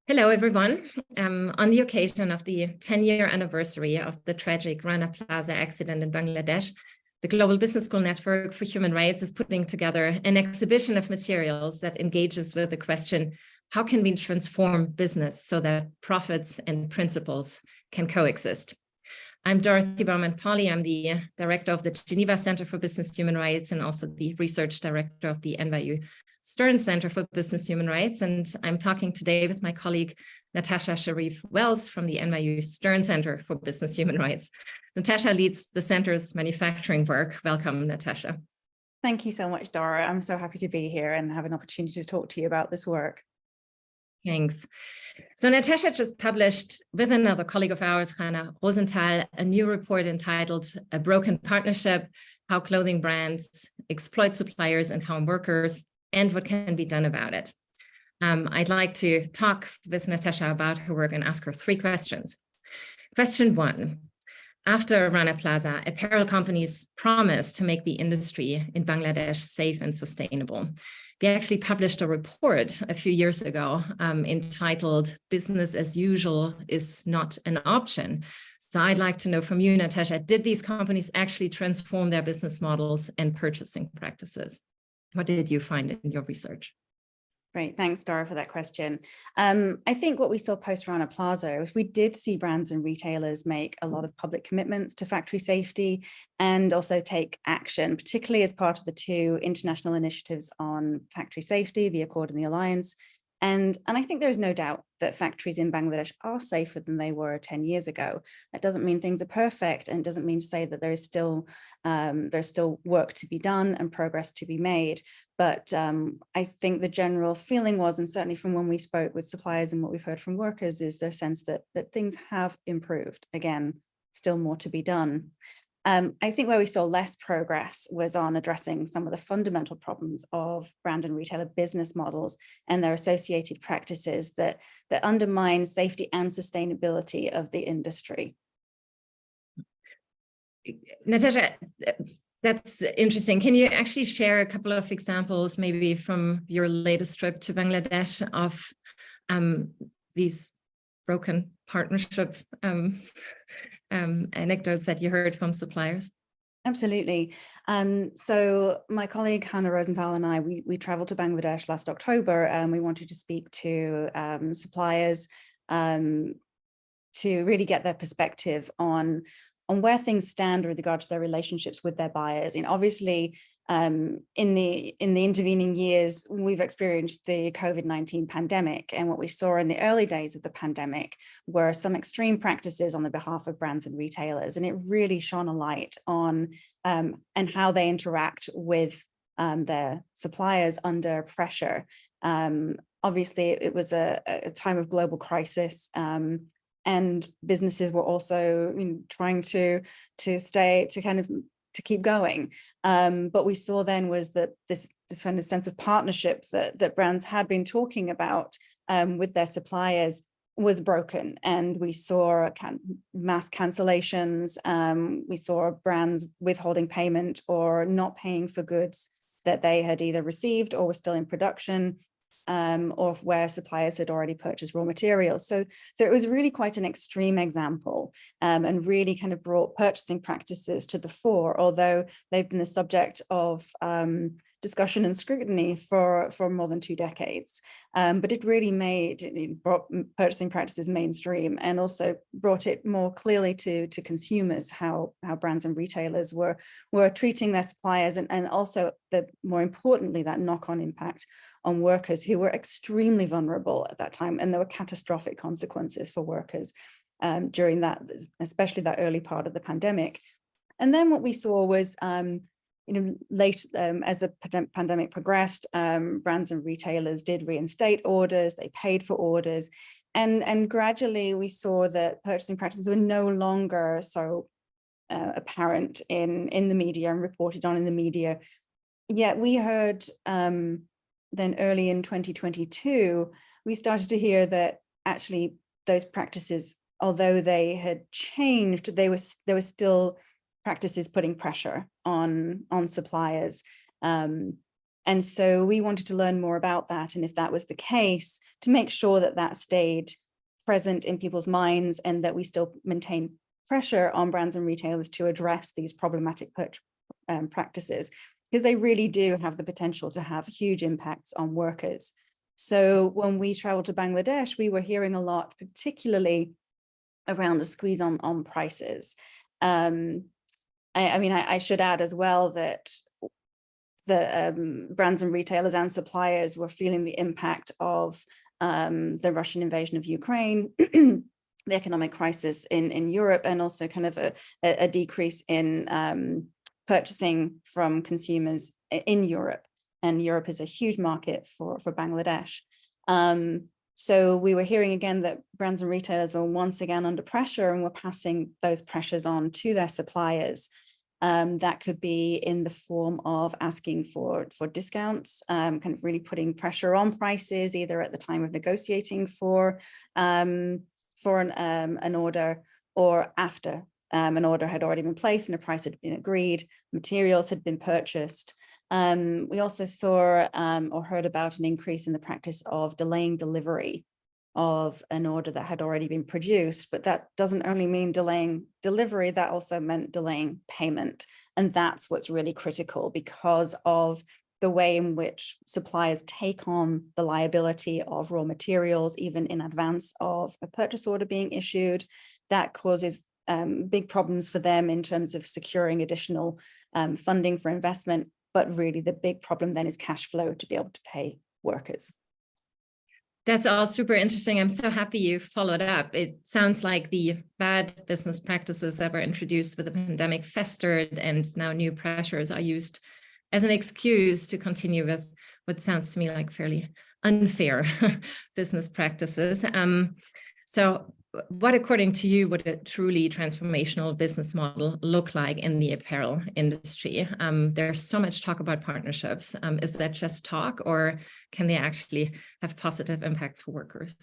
Hello, everyone. On the occasion of the 10-year anniversary of the tragic Rana Plaza accident in Bangladesh, the Global Business School Network for Human Rights is putting together an exhibition of materials that engages with the question, how can we transform business so that profits and principles can coexist? I'm Dorothy Baumann-Pauli. I'm the director of the Geneva Center for Business Human Rights and also the research director of the NYU Stern Center for Business Human Rights. And I'm talking today with my colleague, Natasja Sheriff Wells from the NYU Stern Center for Business Human Rights. Natasja leads the center's manufacturing work. Welcome, Natasja. Thank you so much, Dora. I'm so happy to be here and have an opportunity to talk to you about this work. Thanks. So Natasja just published with another colleague of ours, Rana, a new report entitled A Broken Partnership, How Clothing Brands Exploit Suppliers and Harm Workers, and What Can Be Done About It. I'd like to talk with Natasja about her work and ask her three questions. Question one, after Rana Plaza, apparel companies promised to make the industry in Bangladesh safe and sustainable. We actually published a report a few years ago entitled Business as Usual is Not an Option. So I'd like to know from you, Natasja, did these companies actually transform their business models and purchasing practices? What did you find in your research? Great, thanks, Dora, for that question. I think what we saw post Rana Plaza was we did see brands and retailers make a lot of public commitments to factory safety and also take action, particularly as part of the two international initiatives on factory safety, the Accord and the Alliance. And I think there is no doubt that factories in Bangladesh are safer than they were 10 years ago. That doesn't mean things are perfect, and doesn't mean to say that there's still work to be done and progress to be made. But I think the general feeling was, and certainly from when we spoke with suppliers and what we've heard from workers, is their sense that things have improved. Again, still more to be done. I think where we saw less progress was on addressing some of the fundamental problems of brand and retailer business models and their associated practices that undermine safety and sustainability of the industry. Natasja, that's interesting. Can you actually share a couple of examples, maybe from your latest trip to Bangladesh, of these broken partnership anecdotes that you heard from suppliers? Absolutely. So my colleague Hannah Rosenthal and I, we traveled to Bangladesh last October, and we wanted to speak to suppliers to really get their perspective on where things stand with regard to their relationships with their buyers. And obviously, in the intervening years, we've experienced the COVID-19 pandemic. And what we saw in the early days of the pandemic were some extreme practices on the behalf of brands and retailers. And it really shone a light on and how they interact with their suppliers under pressure. Obviously, it was a time of global crisis. And businesses were also trying to keep going. But we saw then was that this kind of sense of partnerships that brands had been talking about with their suppliers was broken. And we saw mass cancellations. We saw brands withholding payment or not paying for goods that they had either received or were still in production. Or where suppliers had already purchased raw materials. So it was really quite an extreme example and really kind of brought purchasing practices to the fore, although they've been the subject of discussion and scrutiny for more than 2 decades. But it really brought purchasing practices mainstream and also brought it more clearly to consumers, how brands and retailers were treating their suppliers, and also more importantly, that knock-on impact on workers who were extremely vulnerable at that time. And there were catastrophic consequences for workers during that, especially that early part of the pandemic. And then what we saw was, late as the pandemic progressed, brands and retailers did reinstate orders, they paid for orders. And gradually we saw that purchasing practices were no longer so apparent in the media and reported on in the media. Yet we heard then early in 2022, we started to hear that actually those practices, although they had changed, there were still practices putting pressure on suppliers. And And so we wanted to learn more about that. And if that was the case, to make sure that that stayed present in people's minds and that we still maintain pressure on brands and retailers to address these problematic practices, because they really do have the potential to have huge impacts on workers. So when we traveled to Bangladesh, we were hearing a lot, particularly around the squeeze on prices. I should add as well that the brands and retailers and suppliers were feeling the impact of the Russian invasion of Ukraine, the economic crisis in Europe, and also kind of a decrease in purchasing from consumers in Europe. And Europe is a huge market for Bangladesh. So we were hearing again that brands and retailers were once again under pressure and were passing those pressures on to their suppliers. That could be in the form of asking for discounts, kind of really putting pressure on prices, either at the time of negotiating for an order or after an order had already been placed and a price had been agreed, materials had been purchased. We also saw or heard about an increase in the practice of delaying delivery of an order that had already been produced, but that doesn't only mean delaying delivery, that also meant delaying payment. And that's what's really critical, because of the way in which suppliers take on the liability of raw materials, even in advance of a purchase order being issued. That causes big problems for them in terms of securing additional funding for investment. But really the big problem then is cash flow to be able to pay workers. That's all super interesting. I'm so happy you followed up. It sounds like the bad business practices that were introduced with the pandemic festered, and now new pressures are used as an excuse to continue with what sounds to me like fairly unfair business practices. So what, according to you, would a truly transformational business model look like in the apparel industry? There's so much talk about partnerships. Is that just talk, or can they actually have positive impacts for workers?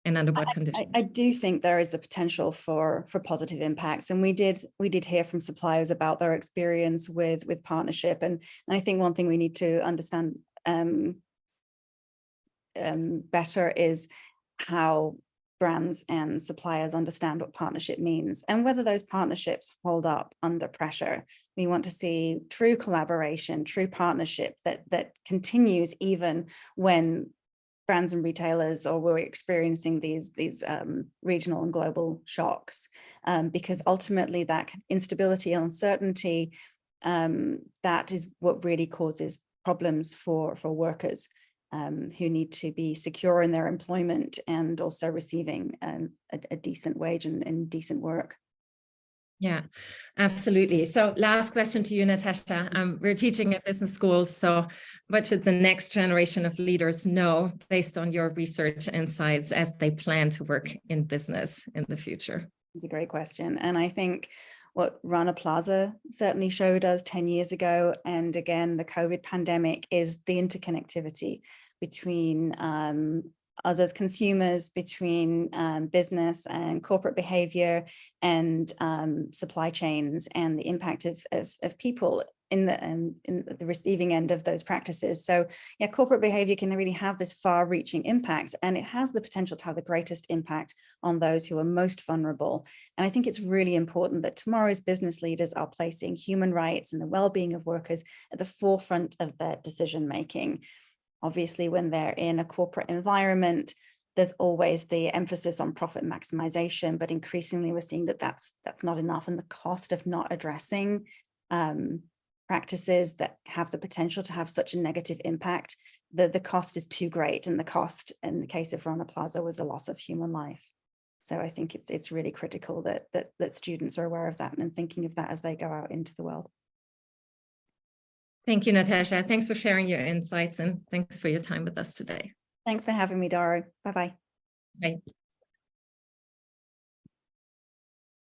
And under what conditions? I do think there is the potential for positive impacts. And we did hear from suppliers about their experience with partnership. And I think one thing we need to understand better is how brands and suppliers understand what partnership means and whether those partnerships hold up under pressure. We want to see true collaboration, true partnership that continues even when brands and retailers, or we're experiencing these regional and global shocks, because ultimately that instability and uncertainty, that is what really causes problems for workers. Who need to be secure in their employment and also receiving a decent wage and decent work. Yeah, absolutely. So last question to you, Natasja. We're teaching at business schools. So what should the next generation of leaders know based on your research insights as they plan to work in business in the future? It's a great question. And I think what Rana Plaza certainly showed us 10 years ago, and again, the COVID pandemic, is the interconnectivity between us as consumers, between business and corporate behavior and supply chains, and the impact of people in the receiving end of those practices. So yeah, corporate behavior can really have this far-reaching impact, and it has the potential to have the greatest impact on those who are most vulnerable. And I think it's really important that tomorrow's business leaders are placing human rights and the well-being of workers at the forefront of their decision-making. Obviously, when they're in a corporate environment, there's always the emphasis on profit maximization, but increasingly we're seeing that that's not enough, and the cost of not addressing practices that have the potential to have such a negative impact, the cost is too great, and the cost in the case of Rana Plaza was the loss of human life. So I think it's really critical that students are aware of that and thinking of that as they go out into the world. Thank you, Natasja. Thanks for sharing your insights, and thanks for your time with us today. Thanks for having me, Dara. Bye-bye. Bye.